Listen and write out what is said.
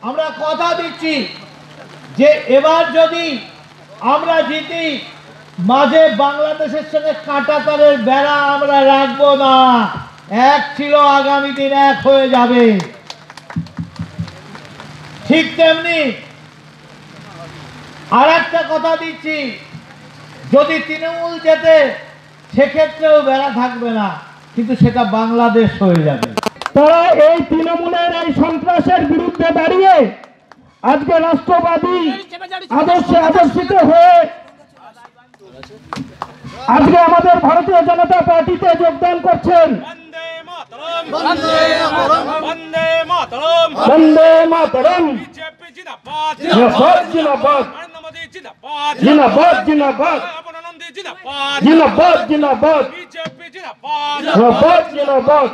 আমরা কথা দিচ্ছি যে এবার যদি আমরা জিতি, মাঝে বাংলাদেশের সঙ্গে কাঁটাতারের বেড়া আমরা রাখবো না। এক ছিল, আগামী দিন এক হয়ে যাবে। ঠিক তেমনি আর একটা কথা দিচ্ছি, যদি তৃণমূল জেতে সেক্ষেত্রেও বেড়া থাকবে না, কিন্তু সেটা বাংলাদেশ হয়ে যাবে। তারা এই তৃণমূলের এই সন্ত্রাসের বিরুদ্ধে দাঁড়িয়ে আজকে রাষ্ট্রবাদী আদর্শে আদর্শিত হয়ে আজকে আমাদের ভারতীয় জনতা পার্টিতে যোগদান করছেন। বন্দে মাতরম, জিন্দাবাদ জিন্দাবাদ, জিন্দাবাদ জিন্দাবাদ, জিন্দাবাদ জিন্দাবাদ, জিন্দাবাদ জিন্দাবাদ।